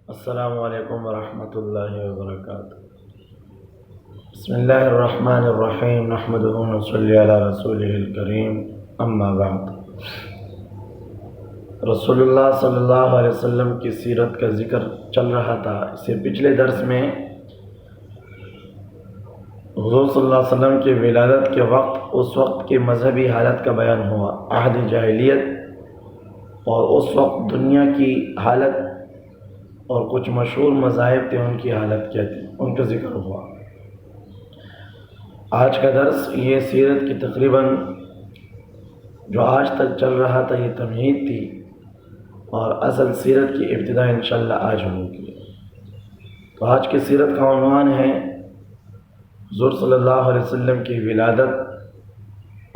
السلام علیکم ورحمۃ اللہ وبرکاتہ۔ بسم اللہ الرحمن الرحیم، نحمدہ ونصلی علی رسولہ الکریم، اما بعد۔ رسول اللہ صلی اللہ علیہ وسلم کی سیرت کا ذکر چل رہا تھا۔ اس سے پچھلے درس میں حضور صلی اللہ علیہ وسلم کی ولادت کے وقت اس وقت کی مذہبی حالت کا بیان ہوا، عہد جاہلیت، اور اس وقت دنیا کی حالت اور کچھ مشہور مذاہب تھے، ان کی حالت کیا تھی، ان کا ذکر ہوا۔ آج کا درس یہ سیرت کی تقریباً جو آج تک چل رہا تھا یہ تمہید تھی، اور اصل سیرت کی ابتدا انشاءاللہ آج ہوگی۔ تو آج کی سیرت کا عنوان ہے حضور صلی اللہ علیہ وسلم کی ولادت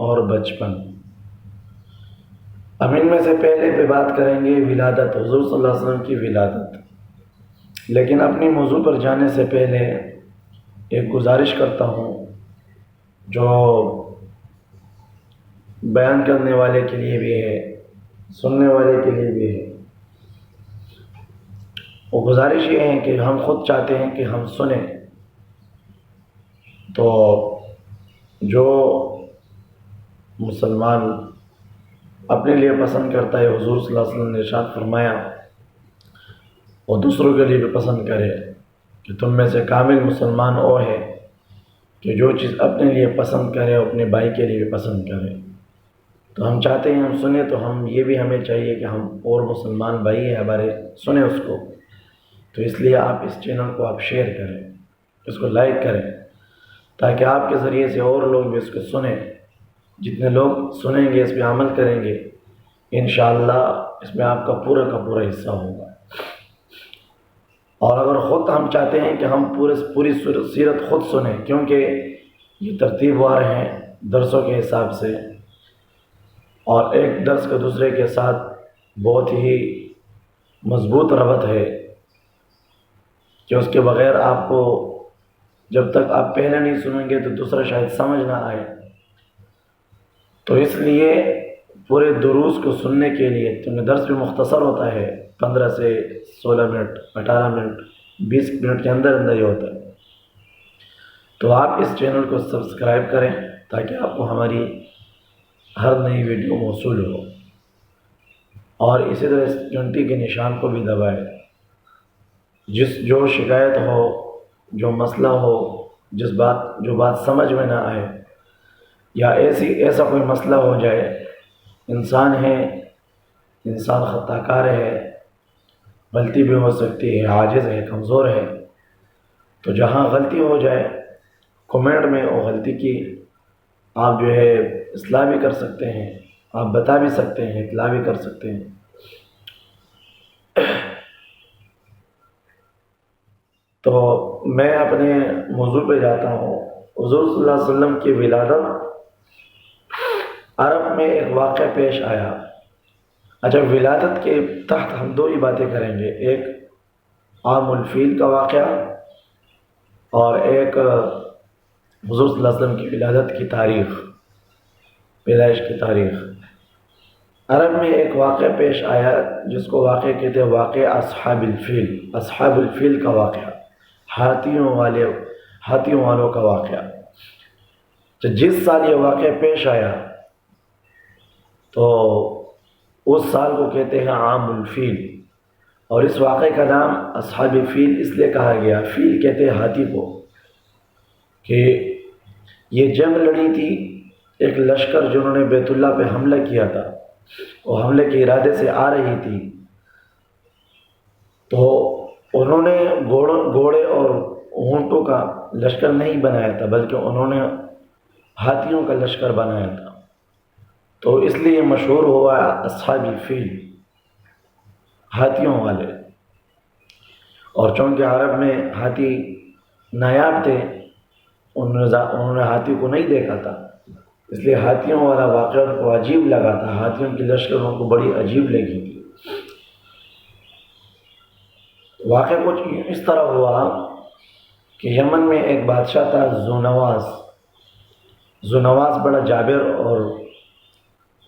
اور بچپن۔ اب ان میں سے پہلے پہ بات کریں گے ولادت، حضور صلی اللہ علیہ وسلم کی ولادت۔ لیکن اپنی موضوع پر جانے سے پہلے ایک گزارش کرتا ہوں جو بیان کرنے والے کے لیے بھی ہے، سننے والے کے لیے بھی ہے۔ وہ گزارش یہ ہے کہ ہم خود چاہتے ہیں کہ ہم سنیں، تو جو مسلمان اپنے لیے پسند کرتا ہے، حضور صلی اللہ علیہ وسلم نے ارشاد فرمایا وہ دوسروں کے لیے بھی پسند کرے کہ تم میں سے کامل مسلمان وہ ہے کہ جو چیز اپنے لیے پسند کرے اپنے بھائی کے لیے بھی پسند کرے۔ تو ہم چاہتے ہیں ہم سنیں، تو یہ بھی ہمیں چاہیے کہ ہم اور مسلمان بھائی ہیں ہمارے سنیں اس کو۔ تو اس لیے آپ اس چینل کو آپ شیئر کریں، اس کو لائک کریں، تاکہ آپ کے ذریعے سے اور لوگ بھی اس کو سنیں۔ جتنے لوگ سنیں گے، اس پہ عمل کریں گے، انشاءاللہ اس میں آپ کا پورا حصہ ہوگا۔ اور اگر خود ہم چاہتے ہیں کہ ہم پوری سیرت خود سنیں، کیونکہ یہ ترتیب وار ہیں درسوں کے حساب سے، اور ایک درس کا دوسرے کے ساتھ بہت ہی مضبوط ربط ہے کہ اس کے بغیر آپ کو جب تک آپ پہلے نہیں سنیں گے تو دوسرا شاید سمجھ نہ آئے۔ تو اس لیے پورے دروس کو سننے کے لیے، کیونکہ درس بھی مختصر ہوتا ہے، 15 سے 16 منٹ، 18 منٹ، 20 منٹ کے اندر ہی ہوتا ہے۔ تو آپ اس چینل کو سبسکرائب کریں تاکہ آپ کو ہماری ہر نئی ویڈیو موصول ہو، اور اسی طرح اس گھنٹی کے نشان کو بھی دبائیں۔ جو شکایت ہو، جو مسئلہ ہو، جو بات سمجھ میں نہ آئے، یا ایسا کوئی مسئلہ ہو جائے، انسان ہے، انسان خطا کار ہے، غلطی بھی ہو سکتی ہے، عاجز ہے، کمزور ہے، تو جہاں غلطی ہو جائے کمنٹ میں وہ غلطی کی آپ جو ہے اصلاح بھی کر سکتے ہیں، آپ بتا بھی سکتے ہیں، اطلاع بھی کر سکتے ہیں۔ تو میں اپنے موضوع پہ جاتا ہوں۔ حضور صلی اللہ علیہ وسلم کی ولادت، عرب میں ایک واقعہ پیش آیا۔ اچھا، ولادت کے تحت ہم دو ہی باتیں کریں گے، ایک عام الفیل کا واقعہ اور ایک حضور صلی اللہ علیہ وسلم کی ولادت کی تاریخ، پیدائش کی تاریخ۔ عرب میں ایک واقعہ پیش آیا جس کو واقعہ کہتے ہیں واقعہ اصحاب الفیل، اصحاب الفیل کا واقعہ، ہاتھیوں والوں کا واقعہ۔ تو جس سال یہ واقعہ پیش آیا تو اس سال کو کہتے ہیں عام الفیل، اور اس واقعے کا نام اصحاب الفیل اس لیے کہا گیا، فیل کہتے ہیں ہاتھی کو، کہ یہ جنگ لڑی تھی ایک لشکر جنہوں نے بیت اللہ پہ حملہ کیا تھا، وہ حملے کے ارادے سے آ رہی تھی، تو انہوں نے گھوڑے اور اونٹوں کا لشکر نہیں بنایا تھا، بلکہ انہوں نے ہاتھیوں کا لشکر بنایا تھا، تو اس لیے مشہور ہوا اصحاب الفیل، ہاتھیوں والے۔ اور چونکہ عرب میں ہاتھی نایاب تھے، انہوں نے ہاتھی کو نہیں دیکھا تھا، اس لیے ہاتھیوں والا واقعہ ان کو عجیب لگا تھا، ہاتھیوں کی لشکر ان کو بڑی عجیب لگی تھی۔ واقعہ کچھ اس طرح ہوا کہ یمن میں ایک بادشاہ تھا ذونواس بڑا جابر اور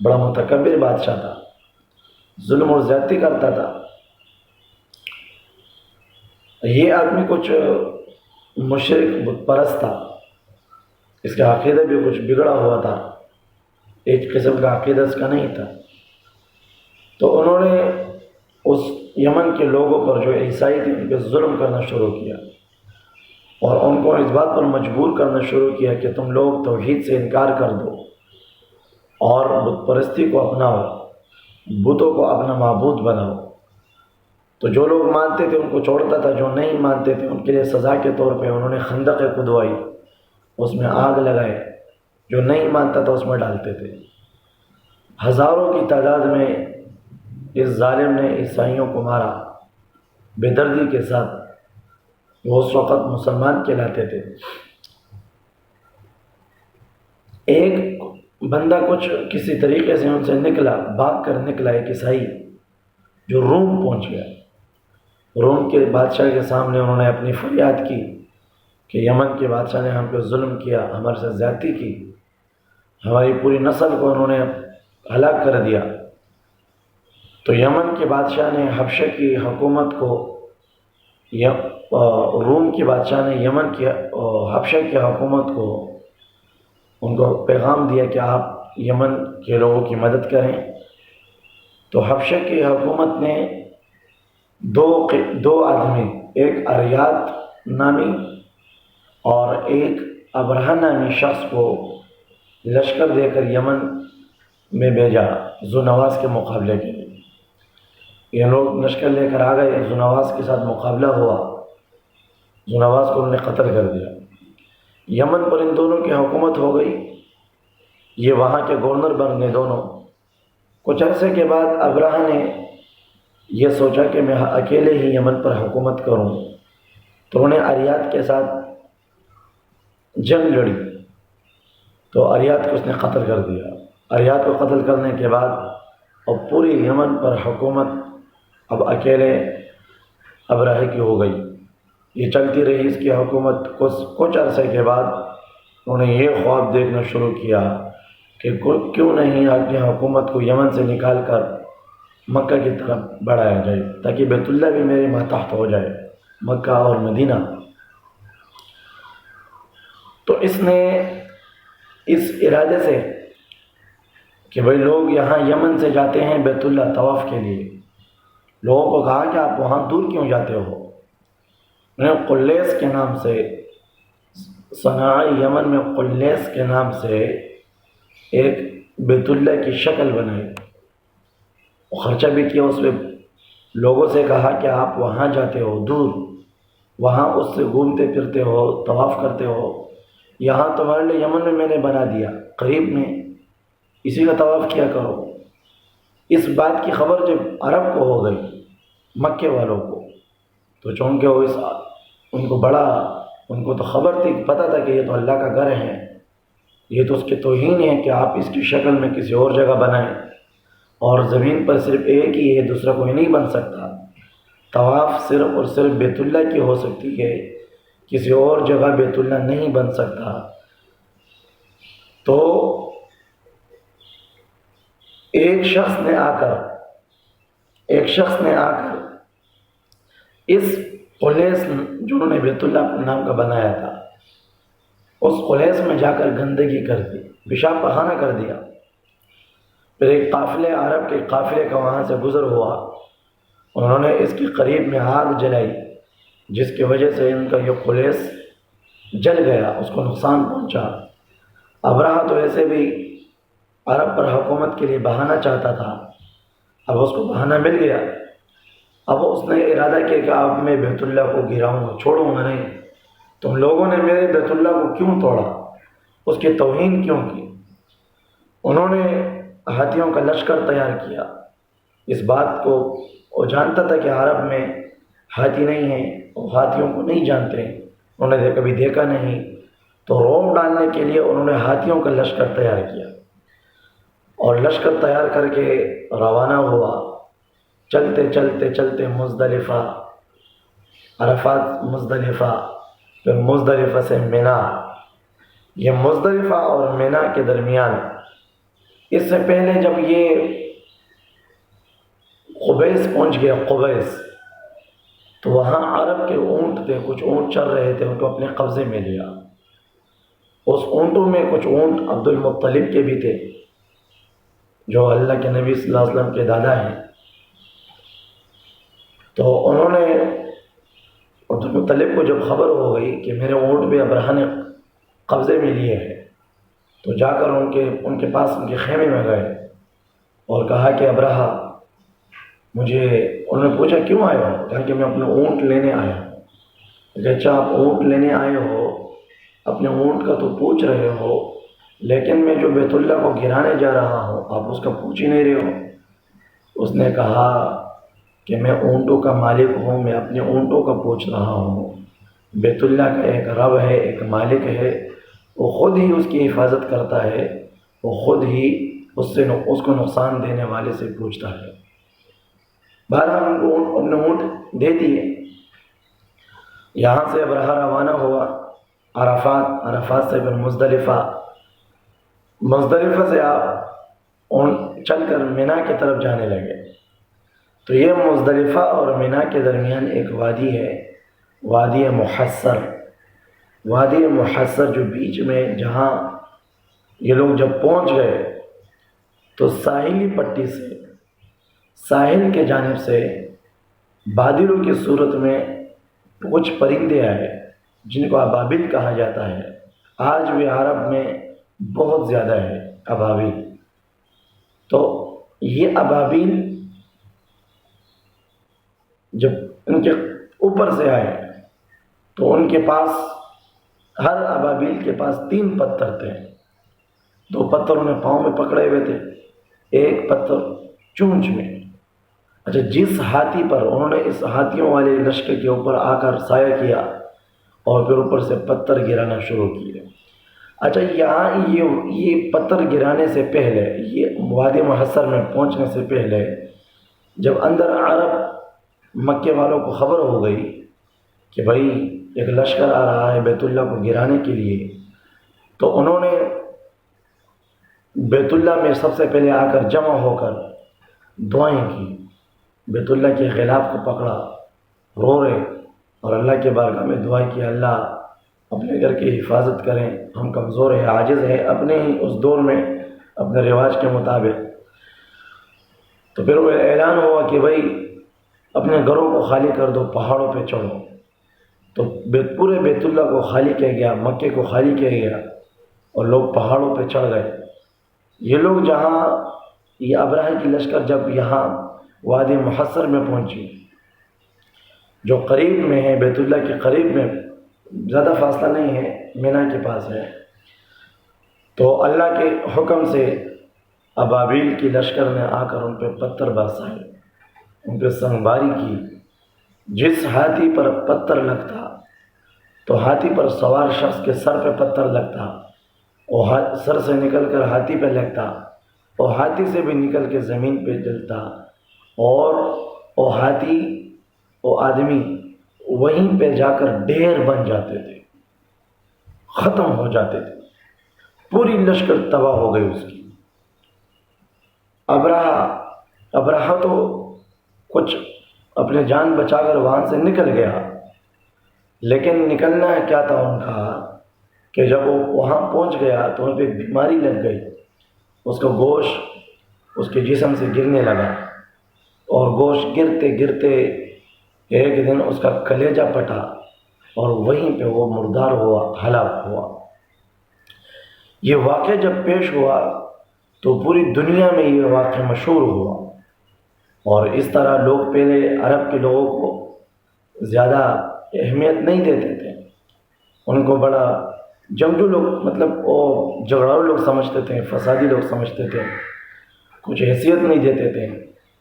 بڑا متکبر بادشاہ تھا، ظلم اور زیادتی کرتا تھا۔ یہ آدمی کچھ مشرک بت پرست تھا، اس کا عقیدہ بھی کچھ بگڑا ہوا تھا، ایک قسم کا عقیدہ اس کا نہیں تھا۔ تو انہوں نے اس یمن کے لوگوں پر جو عیسائی تھے ان پہ ظلم کرنا شروع کیا، اور ان کو اس بات پر مجبور کرنا شروع کیا کہ تم لوگ توحید سے انکار کر دو اور بت پرستی کو اپناؤ، بتوں کو اپنا معبود بناؤ۔ تو جو لوگ مانتے تھے ان کو چھوڑتا تھا، جو نہیں مانتے تھے ان کے لیے سزا کے طور پہ انہوں نے خندقیں کھدوائی، اس میں آگ لگائے، جو نہیں مانتا تھا اس میں ڈالتے تھے۔ ہزاروں کی تعداد میں اس ظالم نے عیسائیوں کو مارا بے دردی کے ساتھ، وہ اس وقت مسلمان کہلاتے تھے۔ ایک بندہ کچھ کسی طریقے سے ان سے نکلا، بھاگ کر نکلا، ایک عیسائی جو روم پہنچ گیا۔ روم کے بادشاہ کے سامنے انہوں نے اپنی فریاد کی کہ یمن کے بادشاہ نے ہم پہ ظلم کیا، ہمارے سے زیادتی کی، ہماری پوری نسل کو انہوں نے ہلاک کر دیا۔ تو یمن کے بادشاہ نے حبشہ کی حکومت کو، روم کے بادشاہ نے یمن کی حبشہ کی حکومت کو ان کو پیغام دیا کہ آپ یمن کے لوگوں کی مدد کریں۔ تو حبشہ کی حکومت نے دو آدمی، ایک اریات نامی اور ایک ابرہہ نامی شخص کو لشکر دے کر یمن میں بھیجا ذو نواس کے مقابلے کے لیے۔ یہ لوگ لشکر لے کر آ گئے، ذو نواس کے ساتھ مقابلہ ہوا، ذو نواس کو انہوں نے قتل کر دیا۔ یمن پر ان دونوں کی حکومت ہو گئی، یہ وہاں کے گورنر بن گئے دونوں۔ کچھ عرصے کے بعد ابرہہ نے یہ سوچا کہ میں اکیلے ہی یمن پر حکومت کروں، تو انہوں نے اریات کے ساتھ جنگ لڑی، تو اریات کو اس نے قتل کر دیا۔ اریات کو قتل کرنے کے بعد اب پوری یمن پر حکومت اب اکیلے ابرہہ کی ہو گئی۔ یہ چلتی رہی اس کی حکومت۔ کچھ عرصے کے بعد انہوں نے یہ خواب دیکھنا شروع کیا کہ کیوں نہیں اپنی حکومت کو یمن سے نکال کر مکہ کی طرف بڑھایا جائے، تاکہ بیت اللہ بھی میرے ماتحت ہو جائے، مکہ اور مدینہ۔ تو اس نے اس ارادے سے کہ بھئی لوگ یہاں یمن سے جاتے ہیں بیت اللہ طواف کے لیے، لوگوں کو کہا کہ آپ وہاں دور کیوں جاتے ہو؟ انہوں نے قلیس کے نام سے، صنعاء یمن میں قلیس کے نام سے ایک بیت اللہ کی شکل بنائی، خرچہ بھی کیا اس پہ، لوگوں سے کہا کہ آپ وہاں جاتے ہو دور، وہاں اس سے گھومتے پھرتے ہو، طواف کرتے ہو، یہاں تمہارے لیے یمن میں نے بنا دیا قریب میں، اسی کا طواف کیا کرو۔ اس بات کی خبر جب عرب کو ہو گئی، مکے والوں کو، تو چونکہ وہ ان کو بڑا، ان کو تو خبر تھی، پتہ تھا کہ یہ تو اللہ کا گھر ہے، یہ تو اس کی توہین ہے کہ آپ اس کی شکل میں کسی اور جگہ بنائیں، اور زمین پر صرف ایک ہی ہے، دوسرا کوئی نہیں بن سکتا، طواف صرف اور صرف بیت اللہ کی ہو سکتی ہے، کسی اور جگہ بیت اللہ نہیں بن سکتا۔ تو ایک شخص نے آ کر اس قلیس جو انہوں نے بیت اللہ اپنے نام کا بنایا تھا، اس قلیس میں جا کر گندگی کر دی، پیشاب پخانہ کر دیا۔ پھر ایک قافلے، عرب کے قافلے کا وہاں سے گزر ہوا، انہوں نے اس کے قریب میں آگ جلائی، جس کی وجہ سے ان کا یہ قلیس جل گیا، اس کو نقصان پہنچا۔ ابرہہ تو ایسے بھی عرب پر حکومت کے لیے بہانہ چاہتا تھا، اب اس کو بہانہ مل گیا۔ اب اس نے ارادہ کیا کہ اب میں بیت اللہ کو گراؤں گا، چھوڑوں گا نہیں، تم لوگوں نے میرے بیت اللہ کو کیوں توڑا، اس کی توہین کیوں کی؟ انہوں نے ہاتھیوں کا لشکر تیار کیا۔ اس بات کو وہ جانتا تھا کہ عرب میں ہاتھی نہیں ہیں، وہ ہاتھیوں کو نہیں جانتے، انہوں نے کبھی دیکھا نہیں، تو روب ڈالنے کے لیے انہوں نے ہاتھیوں کا لشکر تیار کیا، اور لشکر تیار کر کے روانہ ہوا۔ چلتے چلتے چلتے مزدلفہ، عرفات مزدلفہ، پھر مزدلفہ سے مینا۔ یہ مزدلفہ اور مینا کے درمیان، اس سے پہلے جب یہ قبیس پہنچ گیا، تو وہاں عرب کے اونٹ تھے، کچھ اونٹ چل رہے تھے، ان کو اپنے قبضے میں لیا۔ اس اونٹوں میں کچھ اونٹ عبد المطلب کے بھی تھے، جو اللہ کے نبی صلی اللہ علیہ وسلم کے دادا ہیں۔ تو انہوں نے عبد المطلب کو جب خبر ہو گئی کہ میرے اونٹ بھی ابرہہ نے قبضے میں لیے ہیں، تو جا کر ان کے پاس ان کے خیمے میں گئے اور کہا کہ ابرہہ مجھے، انہوں نے پوچھا کیوں آئے ہو؟ کہا کہ میں اپنے اونٹ لینے آیا ہوں۔ کہ اچھا آپ اونٹ لینے آئے ہو، اپنے اونٹ کا تو پوچھ رہے ہو، لیکن میں جو بیت اللہ کو گرانے جا رہا ہوں آپ اس کا پوچھ ہی نہیں رہے ہو۔ اس نے کہا کہ میں اونٹوں کا مالک ہوں، میں اپنے اونٹوں کا پوچھ رہا ہوں۔ بیت اللہ کا ایک رب ہے، ایک مالک ہے، وہ خود ہی اس کی حفاظت کرتا ہے، وہ خود ہی اس کو نقصان دینے والے سے پوچھتا ہے۔ بہرحال ان کو اپنے اونٹ دے دیے۔ یہاں سے ابرہہ روانہ ہوا عرفات سے پھر مزدلفہ سے آپ چل کر مینا کی طرف جانے لگے۔ تو یہ مزدلفہ اور مینا کے درمیان ایک وادی ہے، وادی محصر جو بیچ میں، جہاں یہ لوگ جب پہنچ گئے تو ساحلی پٹی سے، ساحل کے جانب سے بادلوں کی صورت میں کچھ پرندے آئے جن کو ابابیل کہا جاتا ہے۔ آج بھی عرب میں بہت زیادہ ہے ابابیل۔ تو یہ ابابیل جب ان کے اوپر سے آئے تو ان کے پاس، ہر ابابیل کے پاس 3 پتھر تھے۔ 2 پتھر انہیں پاؤں میں پکڑے ہوئے تھے، ایک پتھر چونچ میں۔ اچھا، جس ہاتھی پر انہوں نے اس ہاتھیوں والے لشکر کے اوپر آ کر سایہ کیا اور پھر اوپر سے پتھر گرانا شروع کیے۔ اچھا، یہاں یہ پتھر گرانے سے پہلے، یہ وادی محصر میں پہنچنے سے پہلے، جب اندر عرب مکے والوں کو خبر ہو گئی کہ بھائی ایک لشکر آ رہا ہے بیت اللہ کو گرانے کے لیے، تو انہوں نے بیت اللہ میں سب سے پہلے آ کر جمع ہو کر دعائیں کی، بیت اللہ کے غلاف کو پکڑا، رو رہے اور اللہ کے بارگاہ میں دعا کی، اللہ اپنے گھر کی حفاظت کریں، ہم کمزور ہیں، عاجز ہیں اپنے ہی اس دور میں اپنے رواج کے مطابق۔ تو پھر وہ اعلان ہوا کہ بھائی اپنے گھروں کو خالی کر دو، پہاڑوں پہ چڑھو۔ تو پورے بیت اللہ کو خالی کیا گیا، مکے کو خالی کیا گیا اور لوگ پہاڑوں پہ چڑھ گئے۔ یہ لوگ جہاں، یہ ابرہہ کی لشکر جب یہاں وادی محصر میں پہنچی، جو قریب میں ہے، بیت اللہ کے قریب میں، زیادہ فاصلہ نہیں ہے، مینا کے پاس ہے، تو اللہ کے حکم سے ابابیل کی لشکر نے آ کر ان پہ پتھر برسائے، ان پہ سنگباری کی۔ جس ہاتھی پر پتھر لگتا تو ہاتھی پر سوار شخص کے سر پہ پتھر لگتا، اور سر سے نکل کر ہاتھی پہ لگتا، اور ہاتھی سے بھی نکل کے زمین پہ ڈلتا، اور وہ ہاتھی، وہ آدمی وہیں پہ جا کر ڈھیر بن جاتے تھے، ختم ہو جاتے تھے، پوری لشکر تباہ ہو گئی اس کی۔ ابرہہ تو کچھ اپنے جان بچا کر وہاں سے نکل گیا، لیکن نکلنا کیا تھا ان کا کہ جب وہ وہاں پہنچ گیا تو ان پہ بیماری لگ گئی، اس کا گوشت اس کے جسم سے گرنے لگا، اور گوشت گرتے گرتے ایک دن اس کا کلیجہ پھٹا اور وہیں پہ وہ مردار ہوا، ہلاک ہوا۔ یہ واقعہ جب پیش ہوا تو پوری دنیا میں یہ واقعہ مشہور ہوا، اور اس طرح لوگ پہلے عرب کے لوگوں کو زیادہ اہمیت نہیں دیتے تھے، ان کو بڑا جنگجو لوگ، مطلب وہ جھگڑاؤ لوگ سمجھتے تھے، فسادی لوگ سمجھتے تھے، کچھ حیثیت نہیں دیتے تھے۔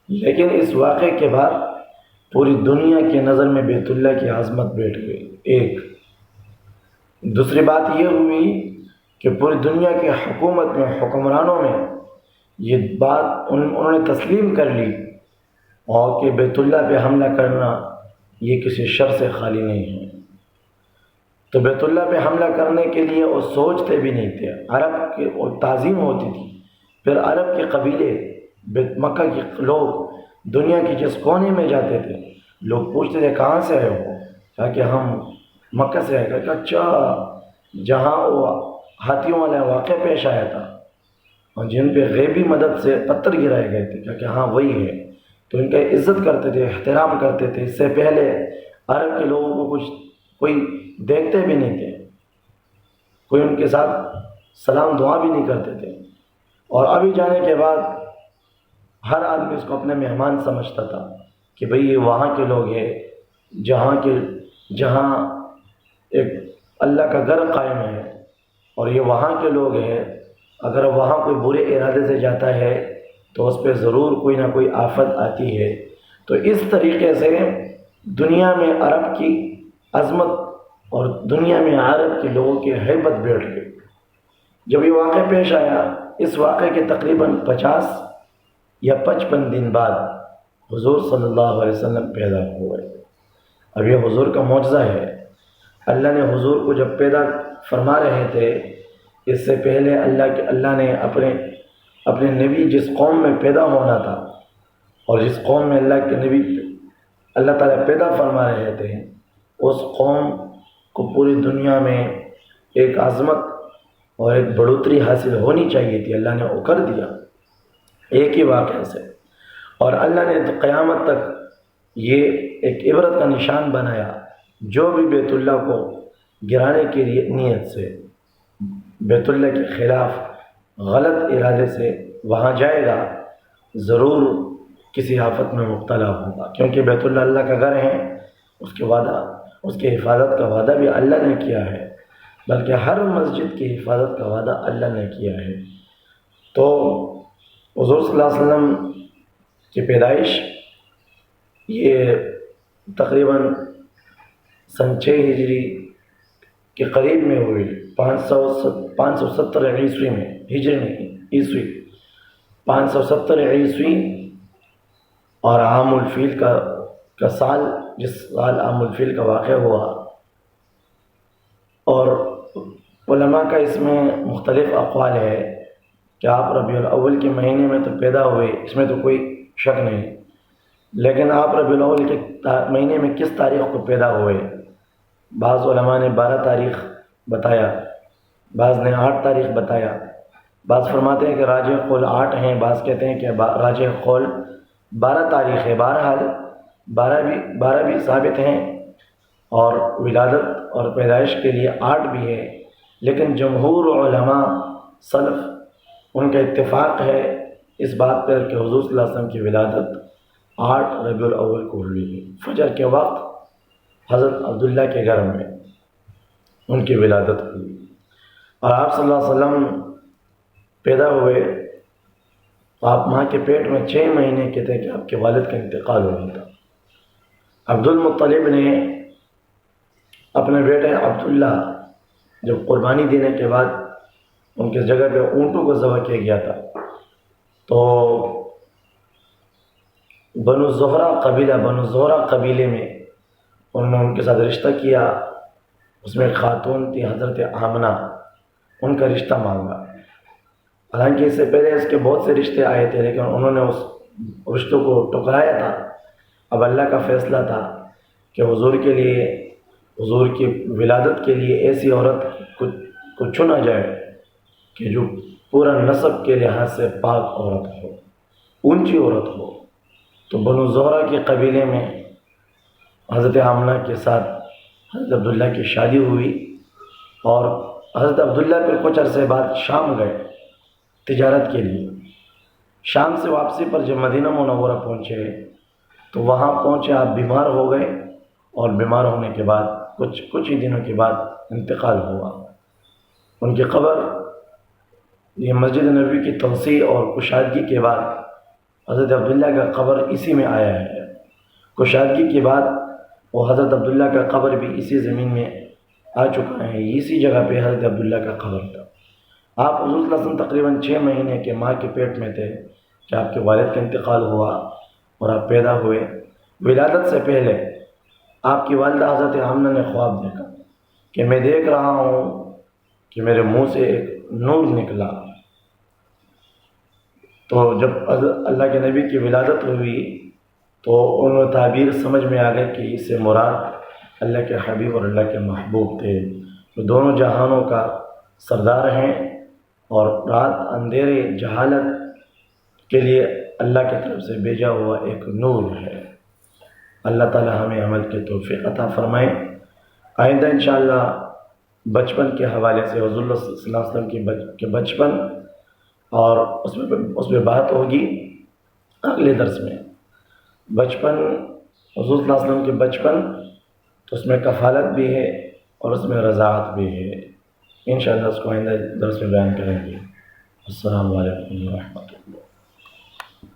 لیکن اس واقعے کے بعد پوری دنیا کی نظر میں بیت اللہ کی عظمت بیٹھ گئی۔ ایک دوسری بات یہ ہوئی کہ پوری دنیا کی حکومت میں، حکمرانوں میں یہ بات انہوں نے تسلیم کر لی، اور کہ بیت اللہ پہ حملہ کرنا یہ کسی شر سے خالی نہیں ہے۔ تو بیت اللہ پہ حملہ کرنے کے لیے وہ سوچتے بھی نہیں تھے، عرب کی وہ تعظیم ہوتی تھی۔ پھر عرب کے قبیلے، مکہ کے لوگ دنیا کے جس کونے میں جاتے تھے لوگ پوچھتے تھے کہاں سے آئے ہو؟ کہا کہ ہم مکہ سے آئے. کہا اچھا، جہاں وہ ہاتھیوں والا واقعہ پیش آیا تھا اور جن پہ غیبی مدد سے پتھر گرائے گئے تھے، کہا کہ ہاں وہی ہے. تو ان کا عزت کرتے تھے، احترام کرتے تھے. اس سے پہلے عرب کے لوگوں کو کوئی دیکھتے بھی نہیں تھے، کوئی ان کے ساتھ سلام دعا بھی نہیں کرتے تھے. اور ابھی جانے کے بعد ہر آدمی اس کو اپنے مہمان سمجھتا تھا کہ بھئی یہ وہاں کے لوگ ہیں جہاں ایک اللہ کا گھر قائم ہے، اور یہ وہاں کے لوگ ہیں. اگر وہاں کوئی برے ارادے سے جاتا ہے تو اس پہ ضرور کوئی نہ کوئی آفت آتی ہے. تو اس طریقے سے دنیا میں عرب کی عظمت اور دنیا میں عرب کے لوگوں کی ہیبت بیٹھ گئی. جب یہ واقعہ پیش آیا، اس واقعے کے تقریباً 50 یا 55 دن بعد حضور صلی اللہ علیہ وسلم پیدا ہوئے. اب یہ حضور کا معجزہ ہے. اللہ نے حضور کو جب پیدا فرما رہے تھے، اس سے پہلے اللہ نے اپنے نبی جس قوم میں پیدا ہونا تھا اور جس قوم میں اللہ تعالیٰ پیدا فرما رہے تھے، اس قوم کو پوری دنیا میں ایک عظمت اور ایک بڑھوتری حاصل ہونی چاہیے تھی. اللہ نے وہ کر دیا ایک ہی واقعے سے. اور اللہ نے تو قیامت تک یہ ایک عبرت کا نشان بنایا. جو بھی بیت اللہ کو گرانے کی نیت سے، بیت اللہ کے خلاف غلط ارادے سے وہاں جائے گا، ضرور کسی آفت میں مبتلا ہوگا. کیونکہ بیت اللہ اللہ کا گھر ہے، اس کی حفاظت کا وعدہ بھی اللہ نے کیا ہے، بلکہ ہر مسجد کی حفاظت کا وعدہ اللہ نے کیا ہے. تو حضور صلی اللہ علیہ وسلم کی پیدائش یہ تقریباً سن 6 ہجری کے قریب میں ہوئی. 570 عیسوی میں، ہجری نہیں عیسوی، 570 عیسوی. اور عام الفیل کا سال، جس سال عام الفیل کا واقعہ ہوا. اور علماء کا اس میں مختلف اقوال ہے کہ آپ ربیع الاول کے مہینے میں تو پیدا ہوئے، اس میں تو کوئی شک نہیں. لیکن آپ ربیع الاول کے مہینے میں کس تاریخ کو پیدا ہوئے؟ بعض علماء نے 12 تاریخ بتایا، بعض نے 8 تاریخ بتایا. بعض فرماتے ہیں کہ راجح قول 8 ہیں، بعض کہتے ہیں کہ راجح قول 12 تاریخ ہے. بہرحال 12 بھی ثابت ہیں، اور ولادت اور پیدائش کے لیے 8 بھی ہے. لیکن جمہور علماء سلف ان کا اتفاق ہے اس بات پر کہ حضور صلی اللہ علیہ وسلم کی ولادت 8 ربیع الاول کو ہوئی ہے. فجر کے وقت حضرت عبداللہ کے گھر میں ان کی ولادت ہوئی. اور آپ صلی اللہ علیہ وسلم پیدا ہوئے تو آپ ماں کے پیٹ میں 6 مہینے کے تھے کہ آپ کے والد کا انتقال ہو گیا تھا. عبد المطلب نے اپنے بیٹے عبداللہ جب قربانی دینے کے بعد ان کے جگہ پہ اونٹوں کو ذبح کیا گیا تھا، تو بنو زہرہ قبیلے میں انہوں نے ان کے ساتھ رشتہ کیا. اس میں ایک خاتون تھی حضرت آمنہ، ان کا رشتہ مانگا. حالانکہ اس سے پہلے اس کے بہت سے رشتے آئے تھے، لیکن انہوں نے اس رشتوں کو ٹکرایا تھا. اب اللہ کا فیصلہ تھا کہ حضور کی ولادت کے لیے ایسی عورت کو چنا جائے کہ جو پورا نسب کے لحاظ سے پاک عورت ہو، اونچی عورت ہو. تو بنو زہرہ کے قبیلے میں حضرت آمنہ کے ساتھ حضرت عبداللہ کی شادی ہوئی. اور حضرت عبداللہ پھر کچھ عرصے بعد شام گئے تجارت کے لیے. شام سے واپسی پر جب مدینہ منورہ پہنچے تو وہاں پہنچے آپ بیمار ہو گئے، اور بیمار ہونے کے بعد کچھ ہی دنوں کے بعد انتقال ہوا. ان کی قبر، یہ مسجد نبوی کی توسیع اور کشادگی کے بعد حضرت عبداللہ کا قبر اسی میں آیا ہے. کشادگی کے بعد وہ حضرت عبداللہ کا قبر بھی اسی زمین میں آ چکا ہے. اسی جگہ پہ حضرت عبداللہ کا قبر تھا. آپ حضور صلی اللہ علیہ وسلم تقریباً 6 مہینے کے ماں کے پیٹ میں تھے کہ آپ کے والد کا انتقال ہوا اور آپ پیدا ہوئے. ولادت سے پہلے آپ کی والدہ حضرت آمنہ نے خواب دیکھا کہ میں دیکھ رہا ہوں کہ میرے منہ سے ایک نور نکلا. تو جب اللہ کے نبی کی ولادت ہوئی تو ان تعبیر سمجھ میں آ گئی کہ اس سے مراد اللہ کے حبیب اور اللہ کے محبوب تھے، جو دونوں جہانوں کا سردار ہیں، اور رات اندھیرے جہالت کے لیے اللہ کی طرف سے بھیجا ہوا ایک نور ہے۔ اللہ تعالی ہمیں عمل کی توفیق عطا فرمائے۔ آئندہ انشاءاللہ بچپن کے حوالے سے حضور اللہ صلی اللہ علیہ وسلم کے بچپن اور اس میں بات ہوگی اگلے درس میں۔ بچپن حضور صلی اللہ علیہ وسلم کے بچپن، تو اس میں کفالت بھی ہے اور اس میں رضاعت بھی ہے، انشاءاللہ اس کو آئندہ درس میں بیان کریں گے۔ السلام علیکم ورحمۃ اللہ۔